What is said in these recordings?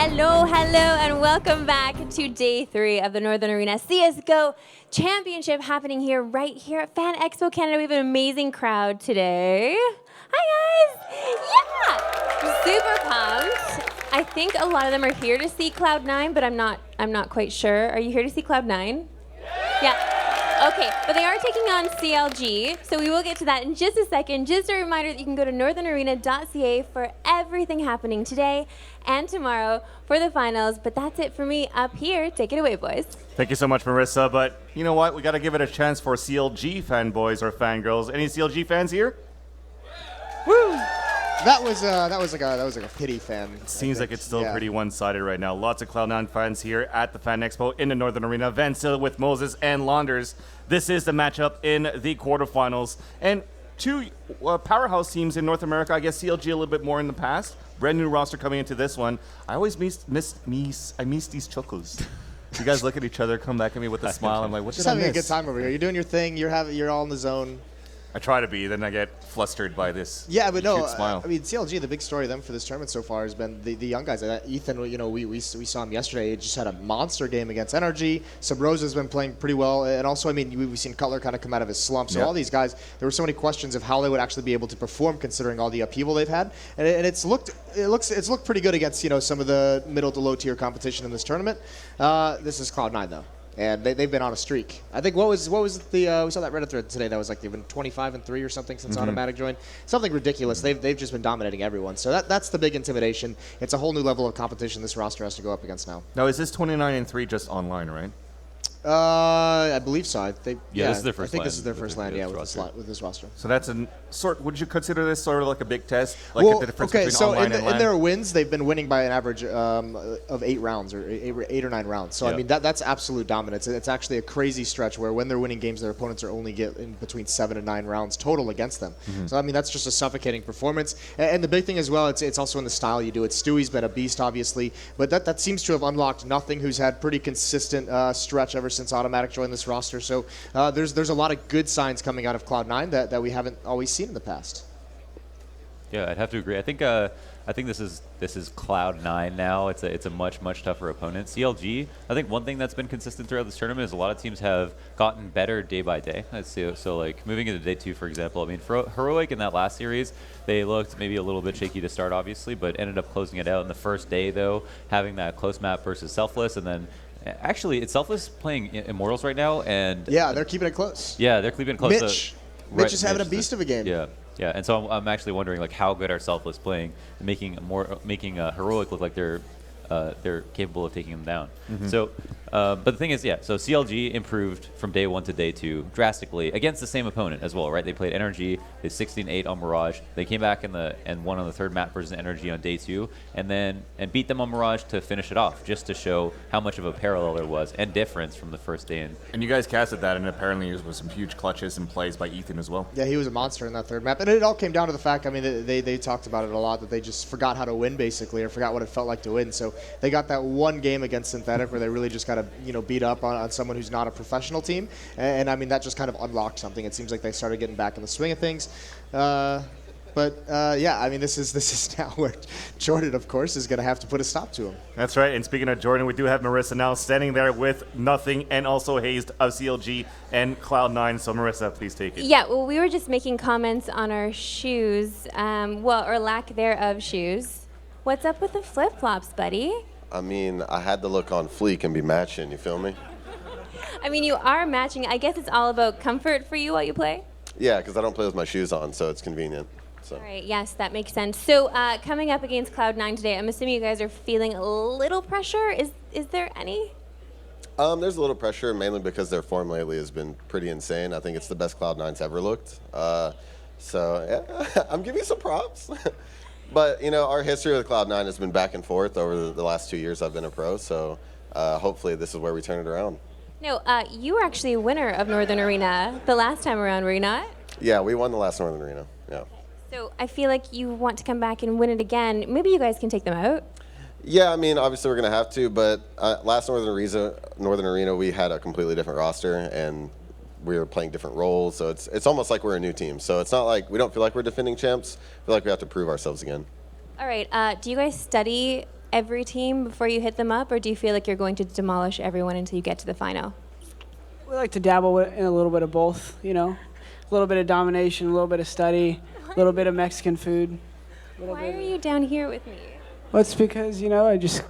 Hello, and welcome back to day 3 of the Northern Arena CSGO Championship happening right here at Fan Expo Canada. We have an amazing crowd today. Hi guys! Yeah! Super pumped. I think a lot of them are here to see CLOUD9, but I'm not quite sure. Are you here to see CLOUD9? Yeah. Okay, but they are taking on CLG, so we will get to that in just a second. Just a reminder that you can go to northernarena.ca for everything happening today and tomorrow for the finals. But that's it for me up here. Take it away, boys. Thank you so much, Marissa. But you know what? We got to give it a chance for CLG fanboys or fangirls. Any CLG fans here? Woo! That was like a pity fan. It seems like it's still pretty one-sided right now. Lots of Cloud9 fans here at the Fan Expo in the Northern Arena. Vancilla with Moses and Launders. This is the matchup in the quarterfinals. And two powerhouse teams in North America. I guess CLG a little bit more in the past. Brand new roster coming into this one. I always miss these chuckles. You guys look at each other, come back at me with a smile. I'm like, what did I miss? Just having a good time over here. You're doing your thing. You're all in the zone. I try to be, then I get flustered by this. Yeah, but no, smile. I mean, CLG, the big story of them for this tournament so far has been the young guys. Ethan, you know, we saw him yesterday. He just had a monster game against NRG. Sub-Rose has been playing pretty well. And also, I mean, we've seen Cutler kind of come out of his slump. So all these guys, there were so many questions of how they would actually be able to perform considering all the upheaval they've had. And it's looked pretty good against, you know, some of the middle to low tier competition in this tournament. This is Cloud9, though. And they've been on a streak. I think what was the we saw that Reddit thread today that was like they've been 25-3 or something since Automatic joined. Something ridiculous. They've just been dominating everyone. So that's the big intimidation. It's a whole new level of competition this roster has to go up against now. Now is this 29-3 just online, right? I believe so. This is their first I think LAN this is their first LAN, with this roster. So that's a sort. Would you consider this sort of like a big test, like the difference between online and LAN? In their wins, they've been winning by an average of 8 rounds or 8 or 9 rounds. So I mean that's absolute dominance. It's actually a crazy stretch where when they're winning games, their opponents are only getting between 7 and 9 rounds total against them. So I mean that's just a suffocating performance. And the big thing as well, it's also in the style you do it. Stewie's been a beast, obviously, but that seems to have unlocked Nothing, who's had pretty consistent stretch ever since Automatic joined this roster. So there's a lot of good signs coming out of Cloud9 that we haven't always seen in the past. Yeah, I'd have to agree. I think this is Cloud9 now. It's a much tougher opponent. CLG, I think one thing that's been consistent throughout this tournament is a lot of teams have gotten better day by day. So like moving into day 2, for example. I mean, for Heroic in that last series, they looked maybe a little bit shaky to start, obviously, but ended up closing it out in the first day, though, having that close map versus Selfless, and then actually, it's Selfless playing Immortals right now, and yeah, they're keeping it close. Yeah, they're keeping it close. Mitch is having a beast of a game. Yeah, and so I'm actually wondering like how good are Selfless playing, making Heroic look like they're capable of taking them down. So, but the thing is, so CLG improved from day 1 to day 2 drastically against the same opponent as well, right? They played NRG, they 16-8 on Mirage. They came back and won on the 3rd map versus NRG on day 2, and beat them on Mirage to finish it off, just to show how much of a parallel there was and difference from the first day in. And you guys casted that, and apparently it was some huge clutches and plays by Ethan as well. Yeah, he was a monster in that 3rd map, and it all came down to the fact. I mean, they talked about it a lot, that they just forgot how to win basically, or forgot what it felt like to win. So they got that one game against Synthetic where they really just got to beat up on someone who's not a professional team, and I mean that just kind of unlocked something. It seems like they started getting back in the swing of things. Yeah, I mean this is now where Jordan, of course, is going to have to put a stop to him. That's right. And speaking of Jordan, we do have Marissa now standing there with Nothing and also Hazed of CLG and Cloud9. So Marissa, please take it. Yeah, well, we were just making comments on our shoes, or lack thereof shoes. What's up with the flip-flops, buddy? I mean, I had to look on Fleek and be matching, you feel me? I mean, you are matching. I guess it's all about comfort for you while you play? Yeah, because I don't play with my shoes on, so it's convenient. So. All right, yes, that makes sense. So coming up against Cloud9 today, I'm assuming you guys are feeling a little pressure. Is there any? There's a little pressure, mainly because their form lately has been pretty insane. I think it's the best Cloud9's ever looked. So yeah, I'm giving you some props. But, you know, our history with Cloud9 has been back and forth over the last 2 years I've been a pro, so hopefully this is where we turn it around. No, you were actually a winner of Northern Arena the last time around, were you not? Yeah, we won the last Northern Arena, yeah. So I feel like you want to come back and win it again. Maybe you guys can take them out? Yeah, I mean, obviously we're going to have to, but last Northern Arena, we had a completely different roster, and we were playing different roles, so it's almost like we're a new team. So it's not like we don't feel like we're defending champs. I feel like we have to prove ourselves again. All right. Do you guys study every team before you hit them up, or do you feel like you're going to demolish everyone until you get to the final? We like to dabble in a little bit of both, you know. A little bit of domination, a little bit of study, a little bit of Mexican food. Why are you down here with me? Well, it's because, you know, it's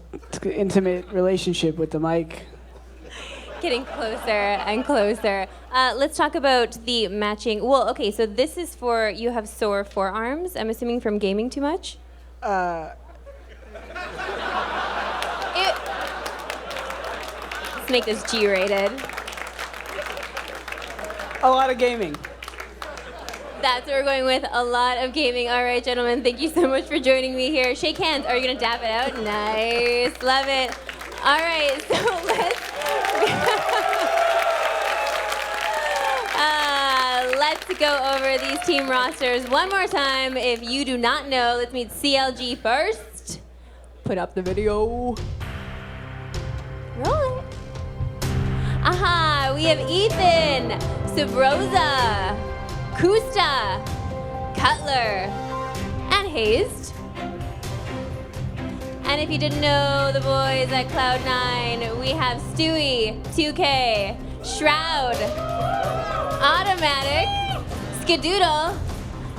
an intimate relationship with the mic. Getting closer and closer. Let's talk about the matching. Well, okay, so this is for, you have sore forearms, I'm assuming from gaming too much? Let's make this G-rated. A lot of gaming. That's what we're going with, a lot of gaming. All right, gentlemen, thank you so much for joining me here. Shake hands. Are you going to dap it out? Nice. Love it. All right, so let's go over these team rosters one more time. If you do not know, let's meet CLG first. Put up the video. Roll it. Aha, we have Ethan, Subroza, Kusta, Cutler, and Hazed. And if you didn't know the boys at Cloud9, we have Stewie, 2K, Shroud, Automatic, Skadoodle,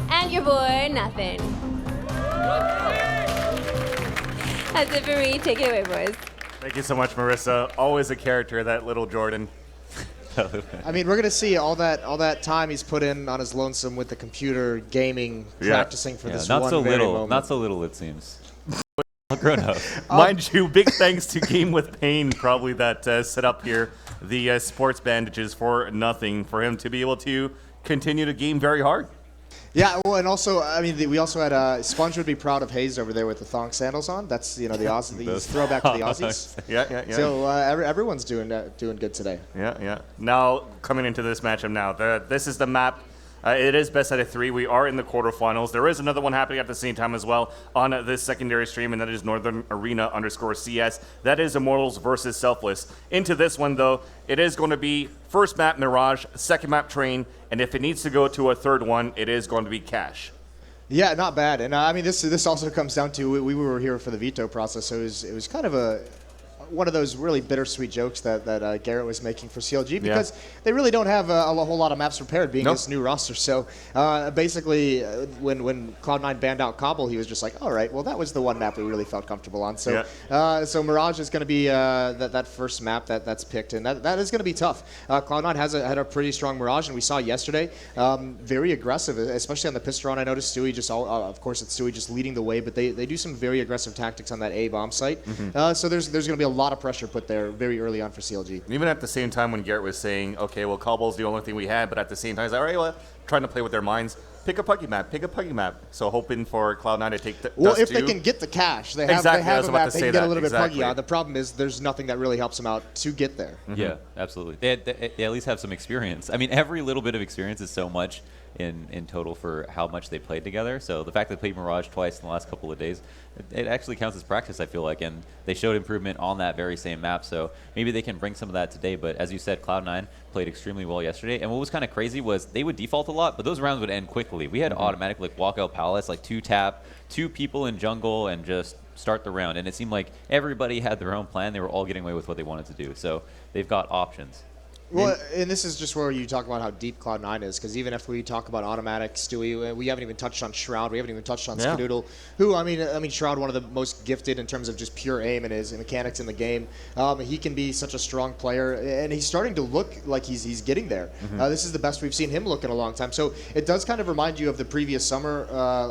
and your boy, Nothing. That's it for me. Take it away, boys. Thank you so much, Marissa. Always a character, that little Jordan. I mean, we're gonna see all that time he's put in on his lonesome with the computer gaming, practicing for this not one so very little, moment. not so little it seems. All grown up. Mind you, big thanks to Game with Pain, probably that set up here the sports bandages for nothing for him to be able to continue to game very hard. Yeah, well, and also, I mean, we also had Sponge would be proud of Hayes over there with the thong sandals on. That's, you know, the Aussies, throwback to the Aussies. Yeah. So everyone's doing good today. Yeah. Now, coming into this matchup now, this is the map. It is best out of 3. We are in the quarterfinals. There is another one happening at the same time as well on this secondary stream, and that is Northern Arena _CS. That is Immortals versus Selfless. Into this one, though, it is going to be first map Mirage, second map Train, and if it needs to go to a third one, it is going to be Cash. Yeah, not bad. And I mean, this also comes down to we were here for the veto process, so it was kind of one of those really bittersweet jokes that Garrett was making for CLG because they really don't have a whole lot of maps prepared being this new roster. So basically, when Cloud9 banned out Cobble, he was just like, all right, well, that was the one map we really felt comfortable on. So so Mirage is going to be that first map that's picked, and that is going to be tough. Cloud9 had a pretty strong Mirage, and we saw yesterday, very aggressive, especially on the pistol run. I noticed Stewie of course it's Stewie just leading the way, but they do some very aggressive tactics on that A bomb site. So there's going to be a lot of pressure put there very early on for CLG. Even at the same time when Garrett was saying, okay, well, Cobble's the only thing we had, but at the same time, he's like, all right, well, trying to play with their minds. Pick a Puggy map. So hoping for Cloud9 to take well, if too. they can get the cash, they have a map they can get a little bit Puggy on. The problem is there's nothing that really helps them out to get there. Yeah, absolutely. They at least have some experience. I mean, every little bit of experience is so much in total for how much they played together. So the fact they played Mirage twice in the last couple of days, it actually counts as practice, I feel like, and they showed improvement on that very same map. So maybe they can bring some of that today. But as you said, Cloud9 played extremely well yesterday. And what was kind of crazy was they would default a lot, but those rounds would end quickly. We had automatic like walkout palace, like 2-tap, 2 people in jungle, and just start the round. And it seemed like everybody had their own plan. They were all getting away with what they wanted to do. So they've got options. Well, and this is just where you talk about how deep Cloud9 is, because even if we talk about Automatic, Stewie, we haven't even touched on Shroud, we haven't even touched on Skadoodle, who, I mean, Shroud, one of the most gifted in terms of just pure aim and his mechanics in the game. He can be such a strong player, and he's starting to look like he's getting there. This is the best we've seen him look in a long time. So it does kind of remind you of the previous summer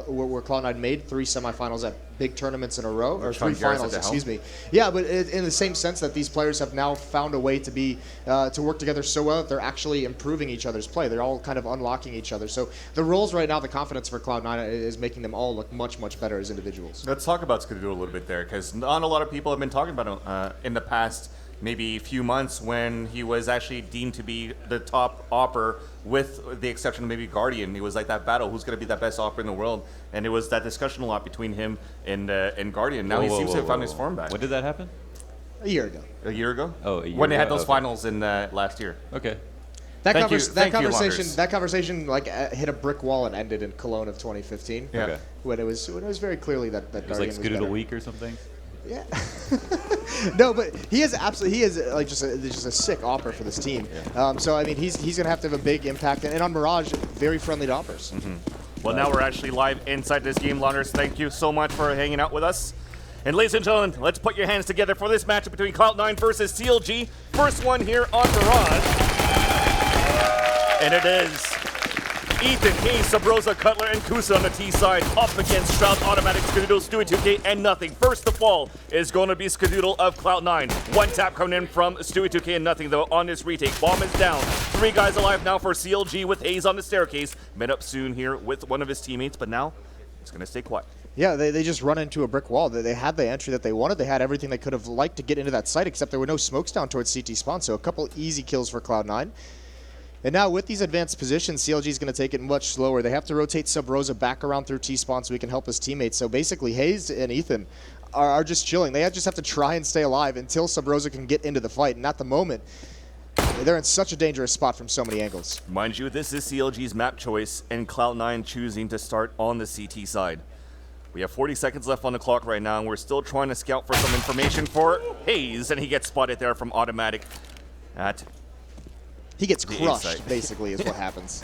where Cloud9 made 3 semifinals at big tournaments in a row, or 3 finals, excuse me. Yeah, but in the same sense that these players have now found a way to be to work together so well that they're actually improving each other's play. They're all kind of unlocking each other. So the roles right now, the confidence for Cloud9 is making them all look much, much better as individuals. Let's talk about Skadoodle a little bit there, because not a lot of people have been talking about him in the past maybe few months when he was actually deemed to be the top opper, with the exception of maybe Guardian. It was like that battle, who's going to be the best opper in the world, and it was that discussion a lot between him and Guardian. Now he seems to have found his form back. When did that happen? A year ago. A year ago? Oh, a year when they had ago, those finals in last year. Okay. That conversation like hit a brick wall and ended in Cologne of 2015. Yeah. Okay. When it was very clearly that It was Guardian like was Skadoodle better. Week or something? Yeah. No, but he is like just a sick opera for this team. So I mean, he's gonna have to have a big impact, and on Mirage, very friendly to operas. Well, now we're actually live inside this game, Launders. Thank you so much for hanging out with us. And ladies and gentlemen, let's put your hands together for this matchup between Cloud9 versus CLG. First one here on Mirage. And it is Ethan, Hayes, Sabrosa, Cutler, and Kusa on the T side up against Shroud, Automatic, Skadoodle, Stewie 2K, and Nothing. First to fall is going to be Skadoodle of Cloud9. One tap coming in from Stewie 2K and Nothing, though, on this retake. Bomb is down. 3 guys alive now for CLG with Hayes on the staircase. Met up soon here with one of his teammates, but now it's going to stay quiet. Yeah, they just run into a brick wall. They had the entry that they wanted. They had everything they could have liked to get into that site, except there were no smokes down towards CT spawn, so a couple easy kills for Cloud9. And now with these advanced positions, CLG is going to take it much slower. They have to rotate Sub-Rosa back around through T-spawn so he can help his teammates. So basically, Hayes and Ethan are just chilling. They just have to try and stay alive until Sub-Rosa can get into the fight. And at the moment, they're in such a dangerous spot from so many angles. Mind you, this is CLG's map choice, and Cloud9 choosing to start on the CT side. We have 40 seconds left on the clock right now, and we're still trying to scout for some information for Hayes, and he gets spotted there from Automatic at... He gets crushed, basically, is what happens.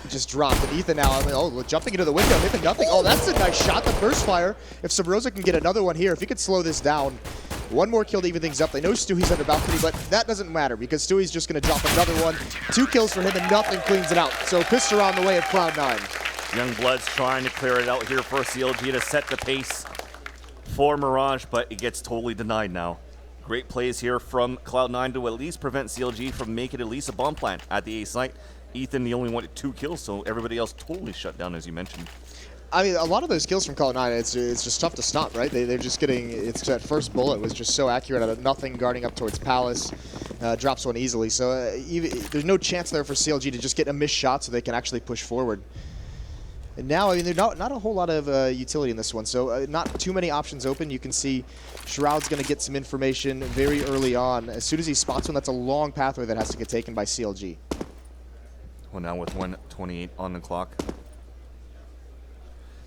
He just dropped. And Ethan now, jumping into the window, hitting Nothing. Oh, that's a nice shot. The first fire. If Sub-Rosa can get another one here, if he could slow this down, one more kill to even things up. They know Stewie's under balcony, but that doesn't matter because Stewie's just going to drop another one. 2 kills for him, and Nothing cleans it out. So Pistol on the way of Cloud9. Young Blood's trying to clear it out here for CLG to set the pace for Mirage, but it gets totally denied now. Great plays here from Cloud9 to at least prevent CLG from making at least a bomb plant at the A site. Ethan, the only one with 2 kills, so everybody else totally shut down, as you mentioned. I mean, a lot of those kills from Cloud9, it's just tough to stop, right? They're just getting, it's that first bullet was just so accurate out of Nothing guarding up towards Palace. Drops one easily, so there's no chance there for CLG to just get a missed shot so they can actually push forward. And now, I mean, there's not a whole lot of utility in this one, so not too many options open. You can see Shroud's going to get some information very early on. As soon as he spots one, that's a long pathway that has to get taken by CLG. Well, now with 1:28 on the clock,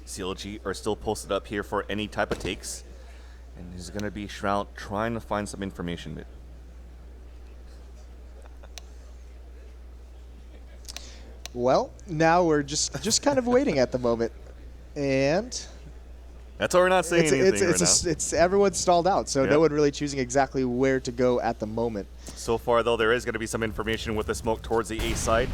CLG are still posted up here for any type of takes. And there's going to be Shroud trying to find some information. Well, now we're just kind of waiting at the moment, and that's why we're not saying anything right now. It's everyone's stalled out, so no one really choosing exactly where to go at the moment. So far, though, there is going to be some information with the smoke towards the A side.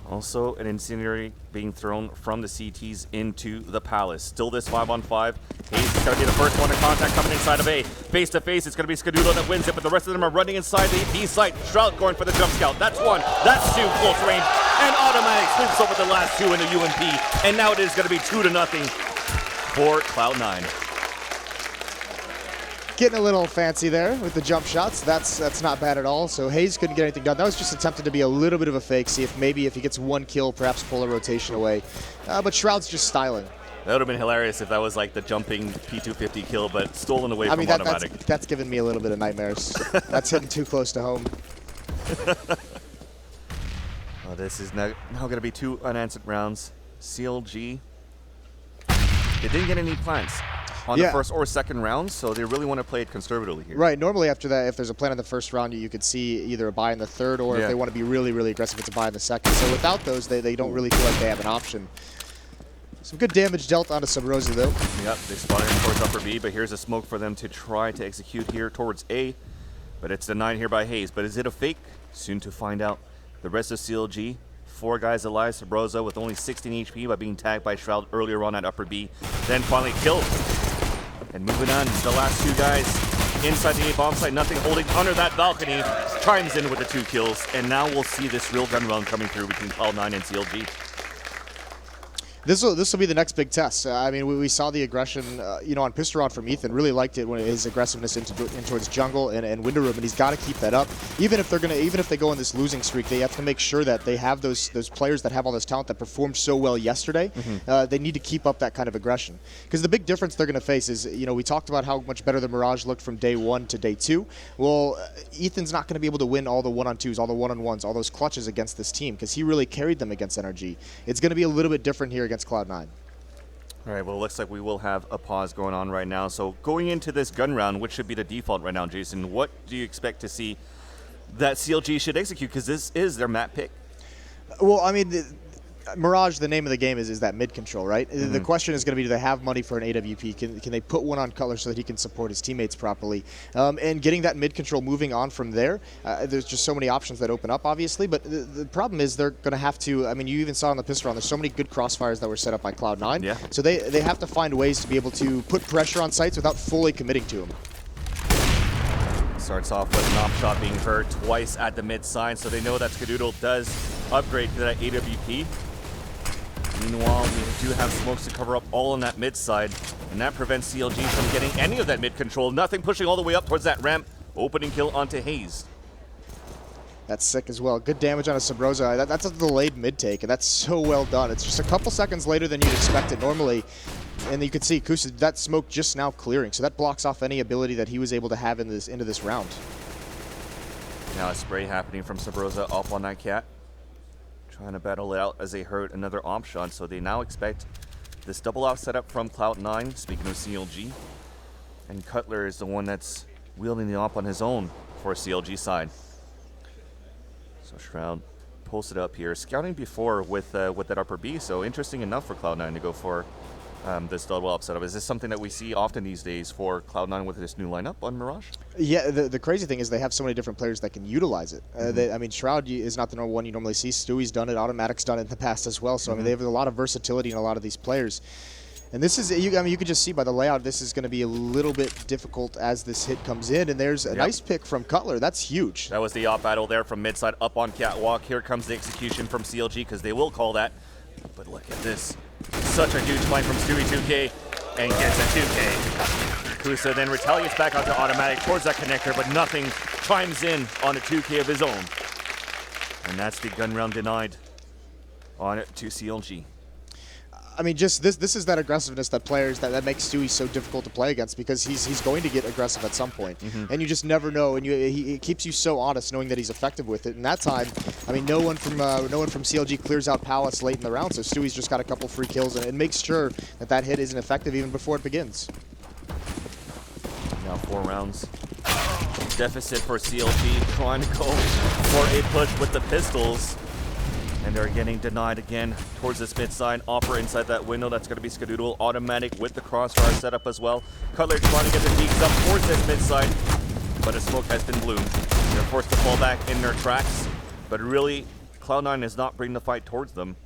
Also, an incendiary being thrown from the CTs into the Palace. Still this 5-on-5. Hayes is going to be the first one in contact coming inside of A. Face to face, it's going to be Skadoodle that wins it, but the rest of them are running inside the B site. Shroud going for the jump scout. That's 1. That's 2. Close range. And Automatic sweeps over the last 2 in the UMP. And now it is going to be 2-0 for Cloud9. Getting a little fancy there with the jump shots. That's not bad at all. So Hayes couldn't get anything done. That was just attempted to be a little bit of a fake. See if maybe if he gets 1 kill, perhaps pull a rotation away. But Shroud's just styling. That would have been hilarious if that was like the jumping P250 kill, but stolen away from Automatic. That's given me a little bit of nightmares. That's hitting too close to home. Well, this is now going to be 2 unanswered rounds. CLG, they didn't get any plants on the first or second round, so they really want to play it conservatively here. Right. Normally after that, if there's a plant in the first round, you could see either a buy in the third, or if they want to be really, really aggressive, it's a buy in the second. So without those, they don't really feel like they have an option. Some good damage dealt onto Sub-Rosa, though. Yep, they spotted him towards upper B, but here's a smoke for them to try to execute here towards A. But it's denied here by Hayes. But is it a fake? Soon to find out. The rest of CLG, 4 guys alive. Sub-Rosa with only 16 HP by being tagged by Shroud earlier on at upper B. Then finally killed. And moving on, the last 2 guys inside the A bomb site. Nothing holding under that balcony. Chimes in with the 2 kills. And now we'll see this real gun round coming through between Cloud9 and CLG. This will be the next big test. I mean, we saw the aggression, on Pisteron from Ethan. Really liked it when his aggressiveness in towards jungle and window room, and he's got to keep that up. Even if they go on this losing streak, they have to make sure that they have those players that have all this talent that performed so well yesterday. They need to keep up that kind of aggression, because the big difference they're going to face is, we talked about how much better the Mirage looked from day 1 to day 2. Well, Ethan's not going to be able to win all the 1-on-2s, all the 1-on-1s, all those clutches against this team, because he really carried them against NRG. It's going to be a little bit different here against Cloud9. All right, well, it looks like we will have a pause going on right now. So going into this gun round, which should be the default right now, Jason, what do you expect to see that CLG should execute? Because this is their map pick. Well, I mean, Mirage, the name of the game is that mid control, right? The question is going to be, do they have money for an AWP? Can they put one on Cutler so that he can support his teammates properly? And getting that mid control moving on from there, there's just so many options that open up, obviously. But the problem is they're going to have to, I mean, you even saw on the pistol round, there's so many good crossfires that were set up by Cloud9. Yeah. So they have to find ways to be able to put pressure on sites without fully committing to them. Starts off with an op shot being heard twice at the mid side, so they know that Skadoodle does upgrade to that AWP. Meanwhile, we do have smokes to cover up all on that mid side, and that prevents CLG from getting any of that mid control. Nothing pushing all the way up towards that ramp. Opening kill onto Hayes. That's sick as well. Good damage on a Sabrosa. That's a delayed mid take, and that's so well done. It's just a couple seconds later than you'd expect it normally. And you can see Kusa, that smoke just now clearing, so that blocks off any ability that he was able to have in this into this round. Now a spray happening from Sabrosa up on that cat. Trying to battle it out as they heard another op shot, so they now expect this double off setup from Cloud9, speaking of CLG. And Cutler is the one that's wielding the op on his own for CLG side. So Shroud pulls it up here, scouting before with that upper B, so interesting enough for Cloud9 to go for this double up setup. Is this something that we see often these days for Cloud9 with this new lineup on Mirage? Yeah, the crazy thing is they have so many different players that can utilize it. I mean, Shroud is not the number one you normally see. Stewie's done it. Automatic's done it in the past as well. So, I mean, they have a lot of versatility in a lot of these players. And this is, I mean, you can just see by the layout, this is going to be a little bit difficult as this hit comes in. And there's a nice pick from Cutler. That's huge. That was the op battle there from mid side up on Catwalk. Here comes the execution from CLG, because they will call that. But look at this. Such a huge fight from Stewie 2K, and gets a 2K. Kusa then retaliates back onto Automatic towards that connector, but nothing chimes in on a 2K of his own. And that's the gun round denied on it to CLG. I mean, just this is that aggressiveness that players that makes Stewie so difficult to play against, because he's going to get aggressive at some point, and you just never know. And it keeps you so honest knowing that he's effective with it. And that time, I mean, no one from CLG clears out Palace late in the round, so Stewie's just got a couple free kills and makes sure that hit isn't effective even before it begins. Now 4 rounds. Deficit for CLG, trying to go for a push with the pistols. And they're getting denied again towards this mid side. Opera inside that window. That's going to be Skadoodle. Automatic with the crossfire setup as well. Cutler trying to get the peaks up towards this mid side, but a smoke has been bloomed. They're forced to fall back in their tracks. But really, Cloud9 is not bringing the fight towards them.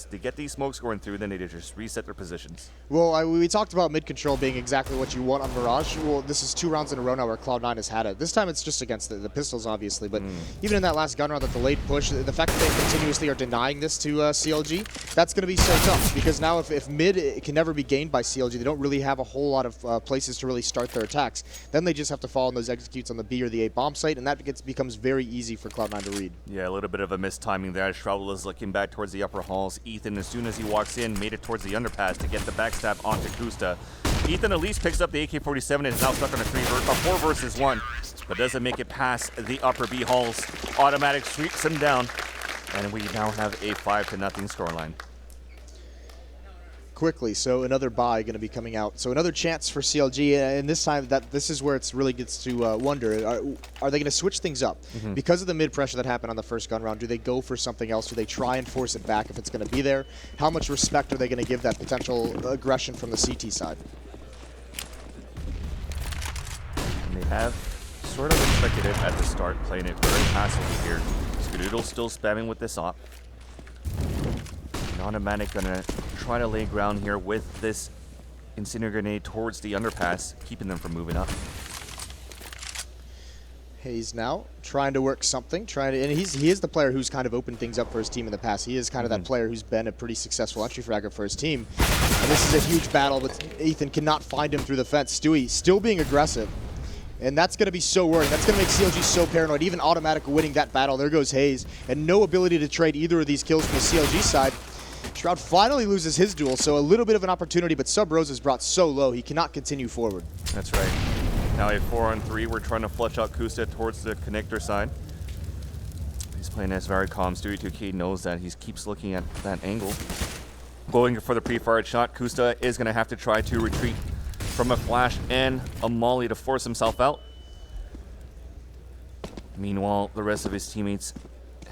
They get these smokes going through, then they just reset their positions. Well, we talked about mid-control being exactly what you want on Mirage. Well, this is 2 rounds in a row now where Cloud9 has had it. This time it's just against the pistols, obviously, but even in that last gun round, that delayed push, the fact that they continuously are denying this to CLG, that's going to be so tough, because now if mid it can never be gained by CLG, they don't really have a whole lot of places to really start their attacks. Then they just have to fall on those executes on the B or the A bomb site, and that becomes very easy for Cloud9 to read. Yeah, a little bit of a mistiming there. Shroud is looking back towards the upper halls. Ethan, as soon as he walks in, made it towards the underpass to get the backstab onto Kusta. Ethan at least picks up the AK-47 and is now stuck on a 4 versus 1, but doesn't make it past the upper B halls. Automatic sweeps him down, and we now have a 5-0 scoreline. Quickly, so another buy going to be coming out. So another chance for CLG, and this time this is where it really gets to wonder, are they going to switch things up? Because of the mid pressure that happened on the first gun round, do they go for something else? Do they try and force it back if it's going to be there? How much respect are they going to give that potential aggression from the CT side? And they have sort of expected it at the start, playing it very passively here. Skadoodle still spamming with this op. Automatic gonna try to lay ground here with this incendiary grenade towards the underpass, keeping them from moving up. Hayes now trying to work something, and he is the player who's kind of opened things up for his team in the past. He is kind of that player who's been a pretty successful entry fragger for his team. And this is a huge battle, but Ethan cannot find him through the fence. Stewie still being aggressive. And that's going to be so worrying. That's going to make CLG so paranoid. Even Automatic winning that battle. There goes Hayes. And no ability to trade either of these kills from the CLG side. Shroud finally loses his duel, so a little bit of an opportunity, but Sub Rose is brought so low, he cannot continue forward. That's right. Now a 4-on-3, we're trying to flush out Kusta towards the connector side. He's playing as very calm. Stewie 2K knows that. He keeps looking at that angle. Going for the pre-fired shot. Kusta is going to have to try to retreat from a flash and a molly to force himself out. Meanwhile, the rest of his teammates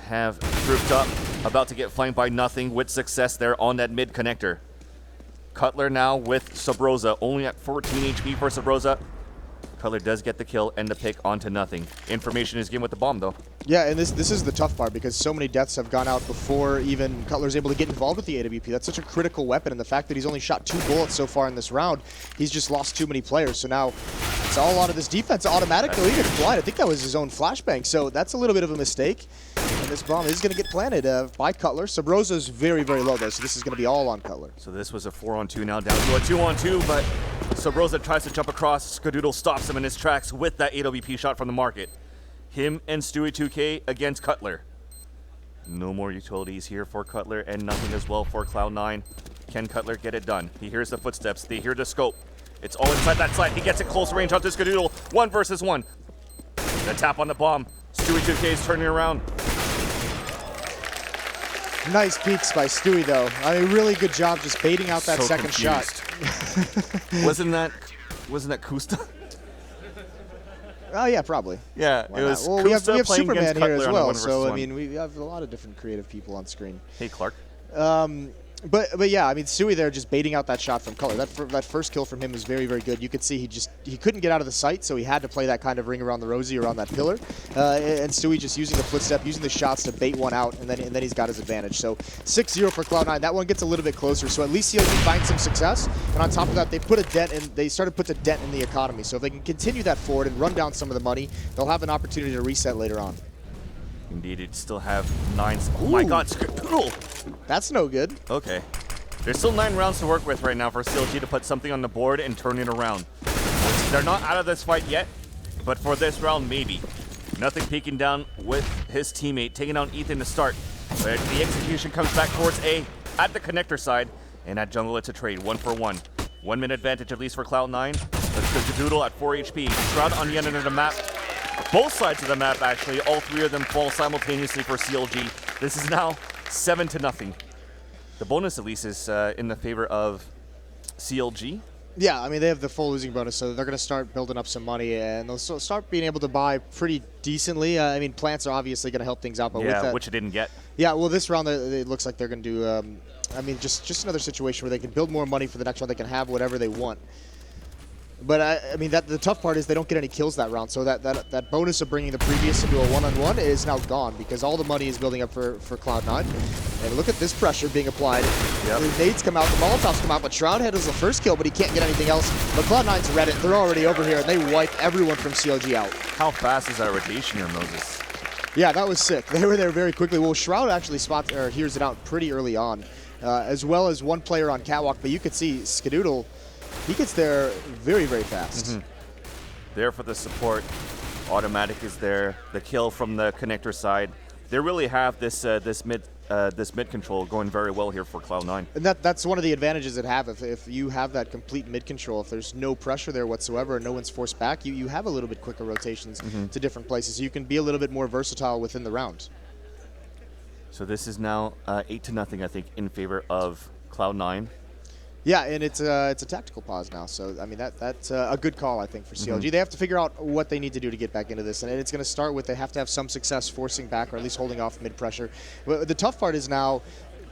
have grouped up, about to get flanked by nothing with success there on that mid connector. Cutler now with Sabrosa, only at 14 HP for Sabrosa. Cutler does get the kill and the pick onto nothing. Information is given with the bomb though. Yeah, and this is the tough part because so many deaths have gone out before even Cutler's able to get involved with the AWP. That's such a critical weapon, and the fact that he's only shot 2 bullets so far in this round, he's just lost too many players. So now it's all out of this defense. Automatic deleted blind. I think that was his own flashbang. So that's a little bit of a mistake. And this bomb is going to get planted by Cutler. Sabrosa's very, very low though, so this is going to be all on Cutler. So this was a 4-on-2 now, down to a 2-on-2, but Sabrosa tries to jump across. Skadoodle stops him in his tracks with that AWP shot from the market. Him and Stewie2K against Cutler. No more utilities here for Cutler, and nothing as well for Cloud9. Can Cutler get it done? He hears the footsteps. They hear the scope. It's all inside that side. He gets it close range onto Skadoodle. 1 versus 1. The tap on the bomb. Stewie2K is turning around. Nice peeks by Stewie though. I mean, really good job just baiting out that So second shot. Wasn't that Kusta? Oh yeah, probably. Yeah, Why it was not? Well, we have Kusta playing Superman against here as Cutler on a well, 1 versus so I 1. mean, we have a lot of different creative people on screen. Hey, Clark. But yeah, I mean, Stewie there just baiting out that shot from Cutler. That first kill from him was very, very good. You could see he couldn't get out of the sight, so he had to play that kind of ring around the rosy around that pillar. And Stewie just using the footstep, using the shots to bait one out, and then he's got his advantage. So 6-0 for Cloud9. That one gets a little bit closer. So at least CLG finds some success. And on top of that, they put a dent in. They started to put a dent in the economy. So if they can continue that forward and run down some of the money, they'll have an opportunity to reset later on. Indeed, it still have 9. Oh my God, Skadoodle! That's no good. Okay. There's still 9 rounds to work with right now for CLG to put something on the board and turn it around. They're not out of this fight yet, but for this round, maybe. Nothing peeking down with his teammate, taking out Ethan to start. But the execution comes back towards A at the connector side, and at jungle it's a trade, 1 for 1. 1 minute advantage at least for Cloud9. Let's go to Doodle at 4 HP. Shroud on the end of the map. Both sides of the map, actually. All 3 of them fall simultaneously for CLG. This is now 7-0. The bonus, at least, is in the favor of CLG. Yeah, I mean, they have the full losing bonus, so they're going to start building up some money, and they'll start being able to buy pretty decently. I mean, plants are obviously going to help things out, but with that, which it didn't get. Yeah, well, this round, it looks like they're going to do, I mean, just another situation where they can build more money for the next round. They can have whatever they want. But I mean, the tough part is they don't get any kills that round. So that bonus of bringing the previous into a one-on-one is now gone because all the money is building up for Cloud9. And look at this pressure being applied. Yep. The nades come out, the Molotovs come out, but Shroudhead is the first kill, but he can't get anything else. But Cloud9's read it. They're already over here, and they wipe everyone from CLG out. How fast is that rotation here, Moses? Yeah, that was sick. They were there very quickly. Well, Shroud actually hears it out pretty early on, as well as one player on Catwalk. But you could see Skadoodle. He gets there very, very fast. Mm-hmm. There for the support. Automatic is there. The kill from the connector side. They really have this mid control going very well here for Cloud9. And that's one of the advantages it have. If you have that complete mid control, if there's no pressure there whatsoever and no one's forced back, you have a little bit quicker rotations to different places. You can be a little bit more versatile within the round. So this is now 8-0, I think, in favor of Cloud9. Yeah, and it's a tactical pause now. So, I mean, that's a good call, I think, for CLG. They have to figure out what they need to do to get back into this. And it's going to start with they have to have some success forcing back or at least holding off mid-pressure. But the tough part is now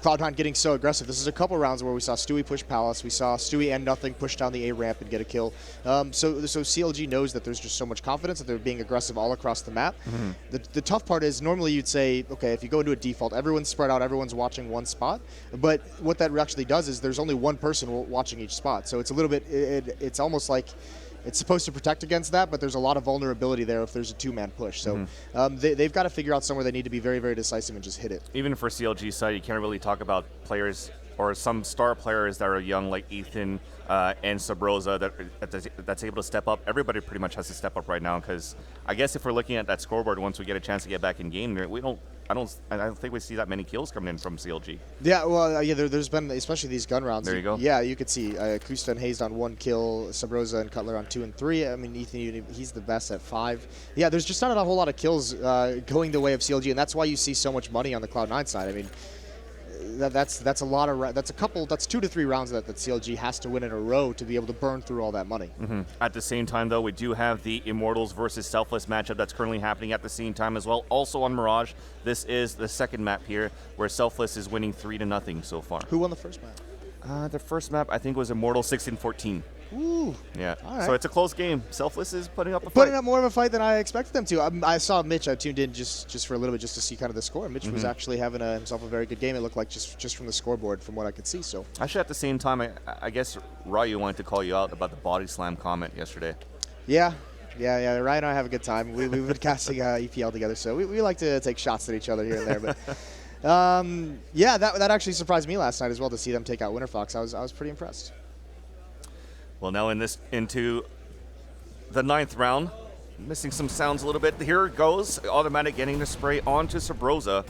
Cloud9 getting so aggressive. This is a couple rounds where we saw Stewie push Palace. We saw Stewie and Nothing push down the A ramp and get a kill. So CLG knows that there's just so much confidence that they're being aggressive all across the map. The tough part is normally you'd say, okay, if you go into a default, everyone's spread out, everyone's watching one spot. But what that actually does is there's only one person watching each spot. So it's a little bit, it's almost like it's supposed to protect against that, but there's a lot of vulnerability there if there's a 2-man push. So they've got to figure out somewhere they need to be very, very decisive and just hit it. Even for CLG side, you can't really talk about players or some star players that are young like Ethan and Sabrosa that's able to step up. Everybody pretty much has to step up right now because I guess if we're looking at that scoreboard once we get a chance to get back in game, I don't think we see that many kills coming in from CLG. Yeah, well, there's been, especially these gun rounds. There you go. Yeah, you could see Kusta and Hazed on 1 kill, Sabrosa and Cutler on 2 and 3. I mean, Ethan, he's the best at 5. Yeah, there's just not a whole lot of kills going the way of CLG, and that's why you see so much money on the Cloud9 side. I mean, that's a lot of that's 2 to 3 rounds that CLG has to win in a row to be able to burn through all that money. At the same time, though, we do have the Immortals versus Selfless matchup that's currently happening at the same time as well. Also on Mirage, this is the second map here where Selfless is winning 3-0 so far. Who won the first map? The first map, I think, was Immortal 16-14. Ooh. Yeah. All right. So it's a close game. Selfless is putting up a fight. Putting up more of a fight than I expected them to. I saw Mitch. I tuned in just for a little bit just to see kind of the score. Mitch was actually having himself a very good game. It looked like just from the scoreboard from what I could see. So Actually, at the same time, I guess Ryu wanted to call you out about the body slam comment yesterday. yeah. Ryan and I have a good time. We've been casting EPL together, so we like to take shots at each other here and there. But yeah, that actually surprised me last night as well to see them take out Winter Fox. I was pretty impressed. Well, now into the 9th round. Missing some sounds a little bit. Here it goes. Automatic getting the spray onto Sabrosa.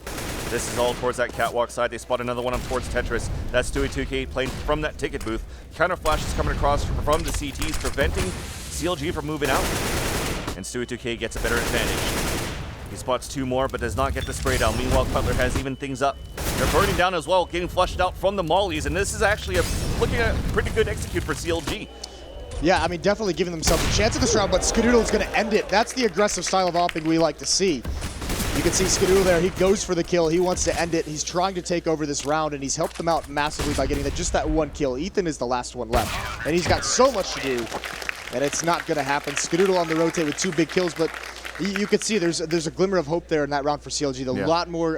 This is all towards that catwalk side. They spot another one up towards Tetris. That's Stewie2K playing from that ticket booth. Counter flash is coming across from the CTs, preventing CLG from moving out. And Stewie2K gets a better advantage. He spots 2 more, but does not get the spray down. Meanwhile, Cutler has even things up. They're burning down as well, getting flushed out from the mollies, and this is actually looking at a pretty good execute for CLG. Yeah, I mean, definitely giving themselves a chance at this round, but Skadoodle is going to end it. That's the aggressive style of opping we like to see. You can see Skadoodle there. He goes for the kill. He wants to end it. He's trying to take over this round, and he's helped them out massively by getting just that 1 kill. Ethan is the last one left, and he's got so much to do, and it's not going to happen. Skadoodle on the rotate with 2 big kills, but you could see there's a glimmer of hope there in that round for CLG. A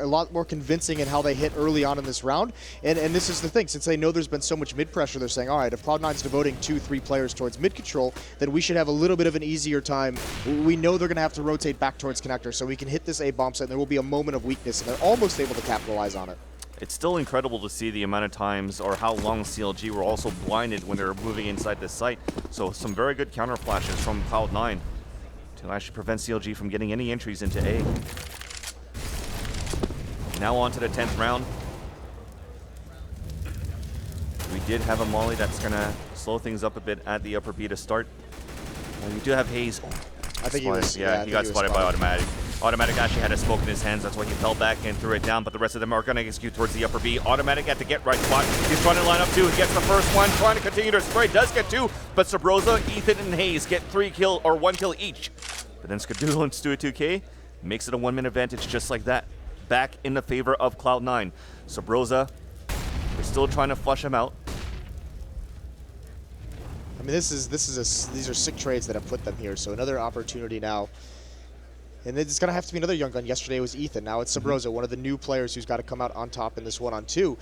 lot more convincing in how they hit early on in this round. And this is the thing, since they know there's been so much mid pressure, they're saying, all right, if Cloud9's devoting 2-3 players towards mid control, then we should have a little bit of an easier time. We know they're going to have to rotate back towards connector, so we can hit this A bomb site, and there will be a moment of weakness, and they're almost able to capitalize on it. It's still incredible to see the amount of times or how long CLG were also blinded when they were moving inside this site. So some very good counter flashes from Cloud9 to actually prevent CLG from getting any entries into A. Now on to the 10th round. We did have a molly that's going to slow things up a bit at the upper B to start. Well, you do have Hayes. Oh, I think he was. Yeah, he got spotted by Automatic. Automatic actually had a smoke in his hands. That's why he fell back and threw it down. But the rest of them are going to execute towards the upper B. Automatic had to get right spot. He's trying to line up 2. He gets the first one. Trying to continue to spray. Does get 2. But Sabrosa, Ethan, and Hayes get 1 kill each. But then Skadoodle and Stewie2K makes it a 1-minute advantage just like that. Back in the favor of Cloud9. Sabrosa, they're still trying to flush him out. I mean, these are sick trades that have put them here. So another opportunity now. And it's going to have to be another young gun. Yesterday it was Ethan. Now it's Sabrosa, one of the new players who's got to come out on top in this 1-on-2.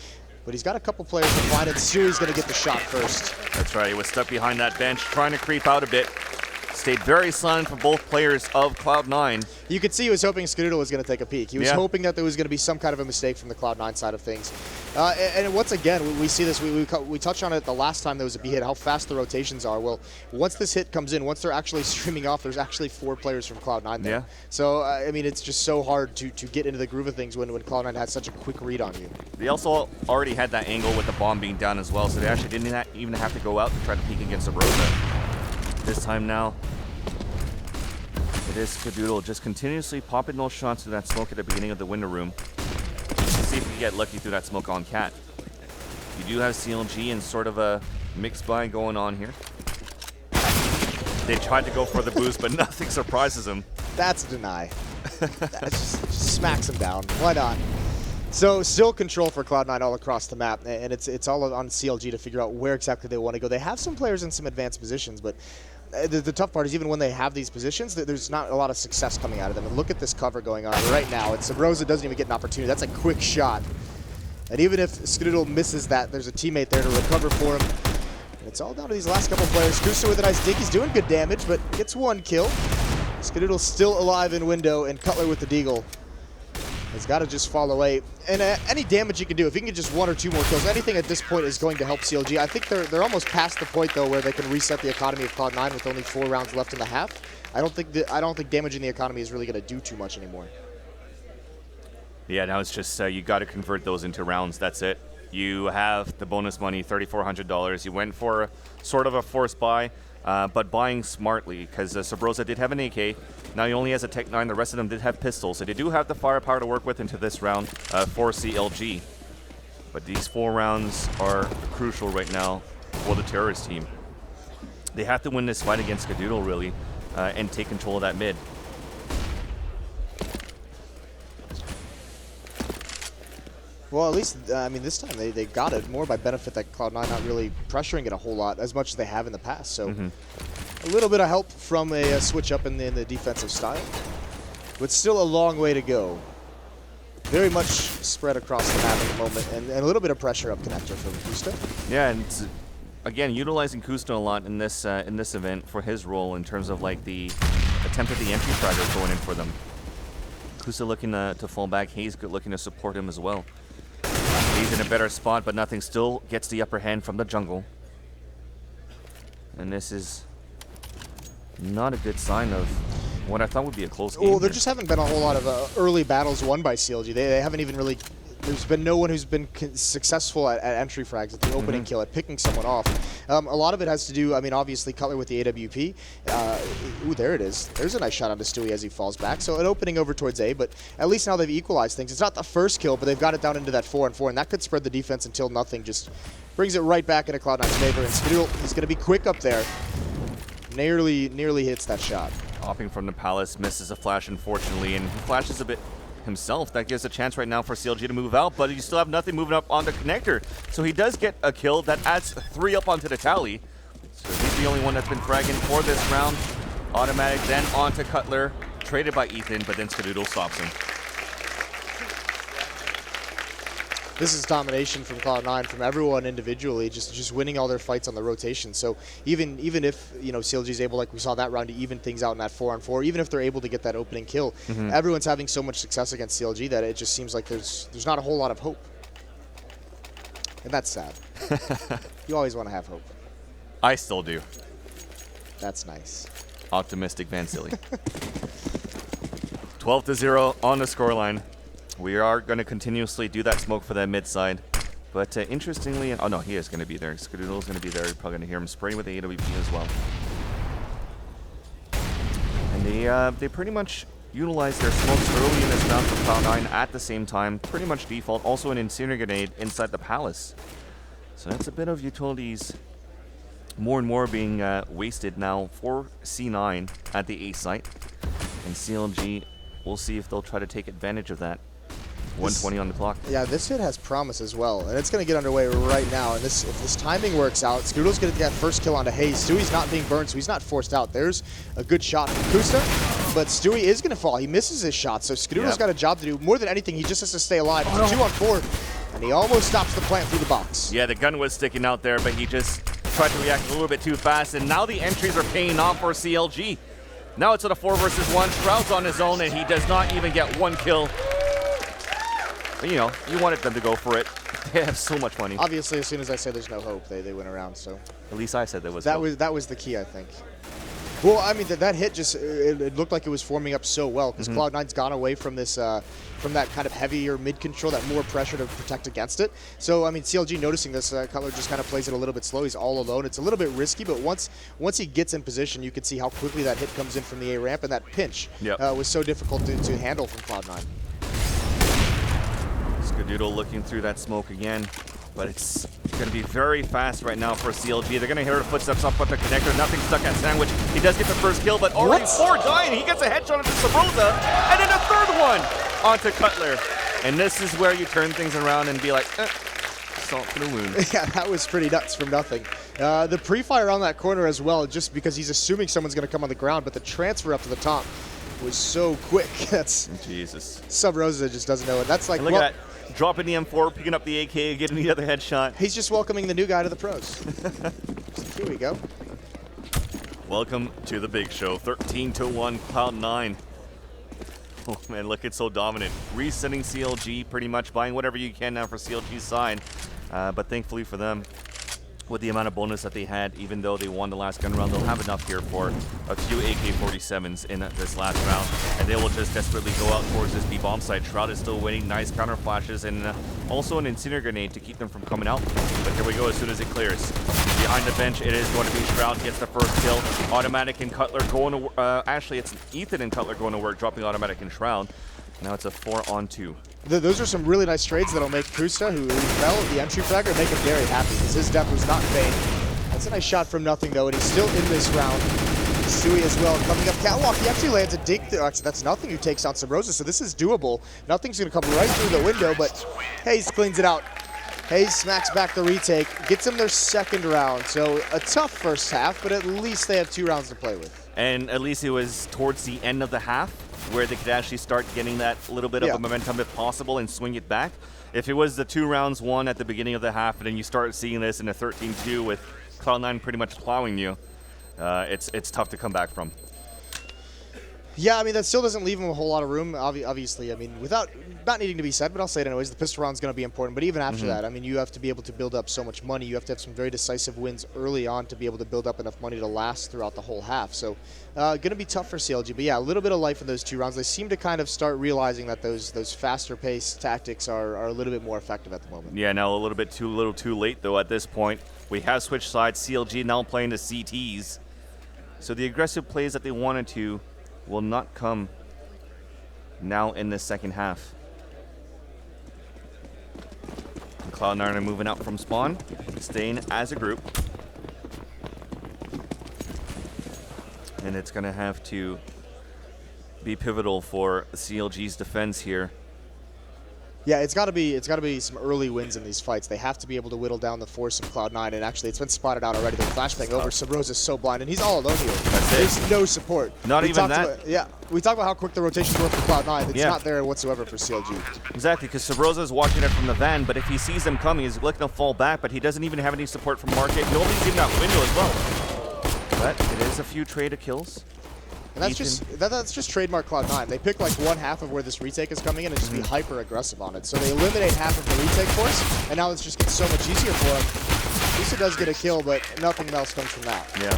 But he's got a couple players to find it. Stewie's going to get the shot first. That's right. He was stuck behind that bench, trying to creep out a bit. Stayed very silent for both players of Cloud9. You could see he was hoping Skadoodle was going to take a peek. He was hoping that there was going to be some kind of a mistake from the Cloud9 side of things. And once again, we see this. We touched on it the last time there was a B hit, how fast the rotations are. Well, once this hit comes in, once they're actually streaming off, there's actually 4 players from Cloud9 there. Yeah. So, I mean, it's just so hard to get into the groove of things when Cloud9 has such a quick read on you. They also already had that angle with the bomb being down as well, so they actually didn't even have to go out to try to peek against Sabrosa. This time now, it is Skadoodle just continuously popping those shots through that smoke at the beginning of the window room. Let's see if we get lucky through that smoke on Cat. You do have CLG in sort of a mixed buy going on here. They tried to go for the boost, but nothing surprises them. That's a deny. That just smacks him down. Why not? So still control for Cloud9 all across the map, and it's all on CLG to figure out where exactly they want to go. They have some players in some advanced positions, but the tough part is even when they have these positions, there's not a lot of success coming out of them. And look at this cover going on right now. And Sabrosa doesn't even get an opportunity. That's a quick shot. And even if Skadoodle misses that, there's a teammate there to recover for him. And it's all down to these last couple players. Kusa with a nice dig. He's doing good damage, but gets 1 kill. Skadoodle's still alive in window, and Cutler with the deagle has got to just fall away. And any damage you can do, if you can get just 1 or 2 more kills, anything at this point is going to help CLG. I think they're almost past the point though where they can reset the economy of Cloud9 with only 4 rounds left in the half. I don't think damaging the economy is really going to do too much anymore. Yeah, now it's just you got to convert those into rounds. That's it. You have the bonus money, $3,400. You went for sort of a forced buy, but buying smartly because Sabrosa did have an AK. Now he only has a Tech 9. The rest of them did have pistols, so they do have the firepower to work with into this round for CLG. But these 4 rounds are crucial right now for the Terrorist team. They have to win this fight against Skadoodle, really, and take control of that mid. Well, at least, I mean, this time they got it more by benefit that Cloud9 not really pressuring it a whole lot as much as they have in the past. So a little bit of help from a switch up in the defensive style, but still a long way to go. Very much spread across the map at the moment, and a little bit of pressure up connector from Kusta. Yeah, and again, utilizing Kusta a lot in this event for his role in terms of like the attempt at the entry fragger going in for them. Kusta looking to fall back, Hayes looking to support him as well. He's in a better spot, but nothing still gets the upper hand from the jungle. And this is not a good sign of what I thought would be a close game. Well, there here. just haven't been a whole lot of early battles won by CLG. They haven't even really. There's been no one who's been successful at entry frags, at the opening kill, at picking someone off. A lot of it has to do, I mean, obviously Cutler with the AWP. Ooh, there it is. There's a nice shot onto Stewie as he falls back. So an opening over towards A, but at least now they've equalized things. It's not the first kill, but they've got it down into that 4-on-4, and that could spread the defense until nothing just brings it right back into Cloud9's favor. And Skadoodle is going to be quick up there. Nearly hits that shot. Hopping from the palace, misses a flash, unfortunately, and he flashes a bit himself. That gives a chance right now for CLG to move out, but you still have nothing moving up on the connector. So he does get a kill. That adds 3 up onto the tally. So he's the only one that's been fragging for this round. Automatic then onto Cutler, traded by Ethan, but then Skadoodle stops him. This is domination from Cloud9, from everyone individually, just winning all their fights on the rotation. So even if, you know, CLG is able, like we saw that round, to even things out in that 4-on-4, even if they're able to get that opening kill, everyone's having so much success against CLG that it just seems like there's not a whole lot of hope. And that's sad. You always want to have hope. I still do. That's nice. Optimistic Van Silly. 12-0 on the scoreline. We are going to continuously do that smoke for that mid side. But interestingly, oh no, he is going to be there. Skadoodle's going to be there. You're probably going to hear him spraying with the AWP as well. And they pretty much utilize their smokes early in this round for Cloud9 at the same time. Pretty much default. Also an Incinerator grenade inside the palace. So that's a bit of utilities more and more being wasted now for C9 at the A site. And CLG, we'll see if they'll try to take advantage of that. 120 on the clock. Yeah, this hit has promise as well, and it's going to get underway right now. And if this timing works out, Skadoodle's going to get that first kill onto Hayes. Stewie's not being burned, so he's not forced out. There's a good shot from Kusta, but Stewie is going to fall. He misses his shot, so Skadoodle's got a job to do. More than anything, he just has to stay alive. It's a 2-on-4, and he almost stops the plant through the box. Yeah, the gun was sticking out there, but he just tried to react a little bit too fast, and now the entries are paying off for CLG. Now it's at a 4 versus 1. Shroud's on his own, and he does not even get 1 kill. You know, you wanted them to go for it. They have so much money. Obviously, as soon as I say there's no hope, they went around. So at least I said there was. That was the key, I think. Well, I mean that hit just it looked like it was forming up so well because Cloud9's gone away from this from that kind of heavier mid control, that more pressure to protect against it. So I mean CLG noticing this, Cutler just kind of plays it a little bit slow. He's all alone. It's a little bit risky, but once he gets in position, you can see how quickly that hit comes in from the A ramp, and that pinch was so difficult to handle from Cloud9. Skadoodle looking through that smoke again, but it's going to be very fast right now for CLG. They're going to hear the footsteps up on the connector. Nothing stuck at Sandwich. He does get the first kill, but already 4 dying. He gets a headshot onto Sabrosa, and then a 3rd one onto Cutler. And this is where you turn things around and be like, salt to the wound. Yeah, that was pretty nuts from nothing. The pre-fire on that corner as well, just because he's assuming someone's going to come on the ground, but the transfer up to the top was so quick. That's Jesus. Sub Rosa just doesn't know it. That's like, and look at that. Dropping the M4, picking up the AK, getting the other headshot. He's just welcoming the new guy to the pros. Here we go. Welcome to the big show. 13-1, Cloud9. Oh man, look, it's so dominant. Resetting CLG, pretty much buying whatever you can now for CLG's side. But thankfully for them, with the amount of bonus that they had, even though they won the last gun round, they'll have enough here for a few AK-47s in this last round, and they will just desperately go out towards this B-bomb site. Shroud is still waiting, nice counter flashes, and also an Incinerator grenade to keep them from coming out. But here we go as soon as it clears. Behind the bench, it is going to be Shroud gets the first kill. Automatic and Cutler going to actually, it's Ethan and Cutler going to work, dropping Automatic and Shroud. Now it's a 4-on-2. Those are some really nice trades that'll make Kusta, who fell at the entry fragger, make him very happy because his death was not in vain. That's a nice shot from nothing, though, and he's still in this round. Stewie as well, coming up catwalk. He actually lands a dig. Actually, that's nothing who takes out Subrosa, so this is doable. Nothing's going to come right through the window, but Hayes cleans it out. Hayes smacks back the retake, gets them their second round. So a tough first half, but at least they have 2 rounds to play with. And at least it was towards the end of the half where they could actually start getting that little bit of a momentum if possible and swing it back. If it was the 2 rounds won at the beginning of the half and then you start seeing this in a 13-2 with Cloud9 pretty much plowing you, it's tough to come back from. Yeah, I mean, that still doesn't leave him a whole lot of room, obviously. I mean, without not needing to be said, but I'll say it anyways, the pistol round's going to be important. But even after that, I mean, you have to be able to build up so much money. You have to have some very decisive wins early on to be able to build up enough money to last throughout the whole half. So, going to be tough for CLG. But yeah, a little bit of life in those 2 rounds. They seem to kind of start realizing that those faster-paced tactics are a little bit more effective at the moment. Yeah, now a little too late, though, at this point. We have switched sides. CLG now playing the CTs. So the aggressive plays that they wanted to will not come now in the second half. And Cloud9 are moving out from spawn, staying as a group. And it's going to have to be pivotal for CLG's defense here. Yeah, it's got to be some early wins in these fights. They have to be able to whittle down the force of Cloud9, and actually it's been spotted out already. The flashbang over. Subrosa's so blind, and he's all alone here. There's no support. Not even that. We talked about how quick the rotations were for Cloud9. It's not there whatsoever for CLG. Exactly, because Subrosa's watching it from the van, but if he sees them coming, he's looking to fall back, but he doesn't even have any support from Market. Nobody's even out window as well. But it is a few trade of kills. And that's just trademark Cloud9. They pick like one half of where this retake is coming in and just be hyper aggressive on it. So they eliminate half of the retake force, and now this just gets so much easier for him. Lisa does get a kill, but nothing else comes from that. Yeah.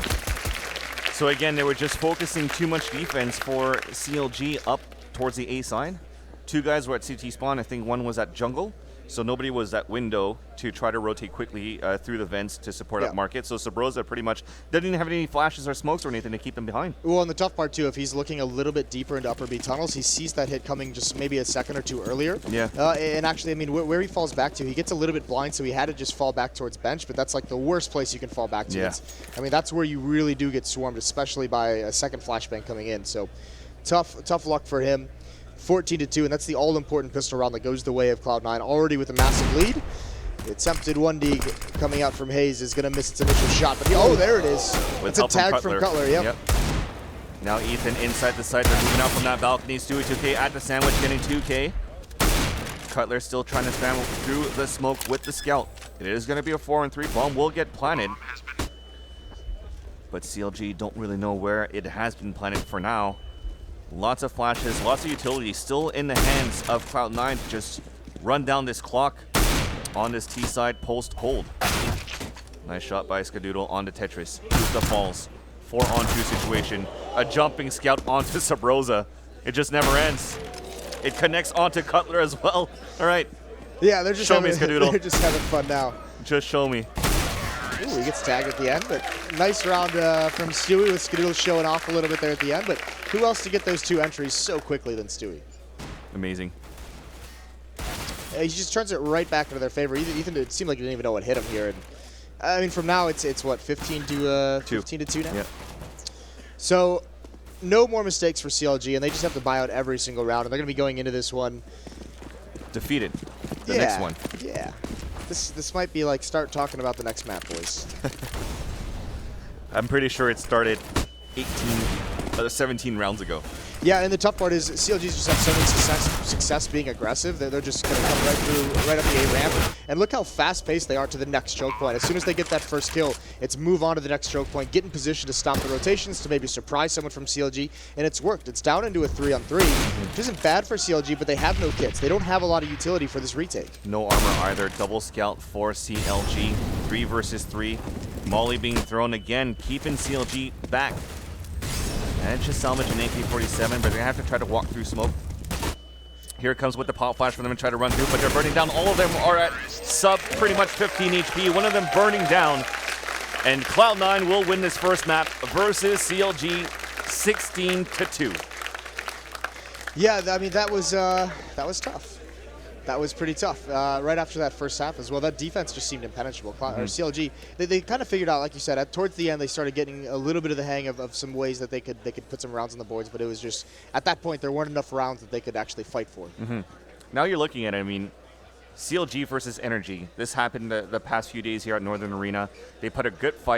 So again, they were just focusing too much defense for CLG up towards the A side. 2 guys were at CT spawn. I think 1 was at jungle. So nobody was at window to try to rotate quickly through the vents to support up Market. So Subrosa pretty much didn't even have any flashes or smokes or anything to keep them behind. Well, and the tough part too, if he's looking a little bit deeper into upper B tunnels, he sees that hit coming just maybe a second or 2 earlier. Yeah. And actually, I mean, where he falls back to, he gets a little bit blind, so he had to just fall back towards bench, but that's like the worst place you can fall back to. Yeah. I mean, that's where you really do get swarmed, especially by a second flashbang coming in. So tough luck for him. 14-2, and that's the all-important pistol round that goes the way of Cloud9, already with a massive lead. The attempted 1D coming out from Hayes is going to miss its initial shot, but there it is. It's a tag from Cutler. Yep. Now Ethan inside the site. They're moving out from that balcony. Stewie 2K at the sandwich, getting 2K. Cutler still trying to spam through the smoke with the scout. It is going to be a 4-on-3. Bomb will get planted. But CLG don't really know where it has been planted for now. Lots of flashes, lots of utility still in the hands of Cloud9 to just run down this clock on this T side post-hold. Nice shot by Skadoodle onto Tetris. Kusta falls. 4-on-2 situation. A jumping scout onto Subrosa. It just never ends. It connects onto Cutler as well. All right. Yeah, they're just show me, Skadoodle. They're just having fun now. Just show me. Ooh, he gets tagged at the end, but nice round from Stewie with Skadoodle showing off a little bit there at the end. But who else to get those 2 entries so quickly than Stewie? Amazing. He just turns it right back into their favor. Ethan, it seemed like he didn't even know what hit him here. And I mean, from now it's what, 15-2 now. Yep. So no more mistakes for CLG, and they just have to buy out every single round. And they're going to be going into this one defeated. The next one. Yeah. This might be like start talking about the next map, boys. I'm pretty sure it started 17 rounds ago. Yeah, and the tough part is CLG's just have so much success being aggressive that they're just going to come right up the A ramp. And look how fast-paced they are to the next choke point. As soon as they get that first kill, it's move on to the next choke point, get in position to stop the rotations, to maybe surprise someone from CLG, and it's worked. It's down into a 3-on-3, which isn't bad for CLG, but they have no kits. They don't have a lot of utility for this retake. No armor either. Double scout for CLG. 3 versus 3. Molly being thrown again, keeping CLG back. Managed to salvage an AK-47, but they're going to have to try to walk through smoke. Here it comes with the pop flash for them and try to run through, but they're burning down. All of them are at sub pretty much 15 HP. One of them burning down. And Cloud9 will win this first map versus CLG 16-2. Yeah, I mean that was tough. That was pretty tough. Right after that first half as well, that defense just seemed impenetrable. Or CLG, they kind of figured out, like you said, towards the end they started getting a little bit of the hang of some ways that they could put some rounds on the boards, but it was just at that point there weren't enough rounds that they could actually fight for. Now you're looking at it, I mean, CLG versus Energy. This happened the past few days here at Northern Arena. They put a good fight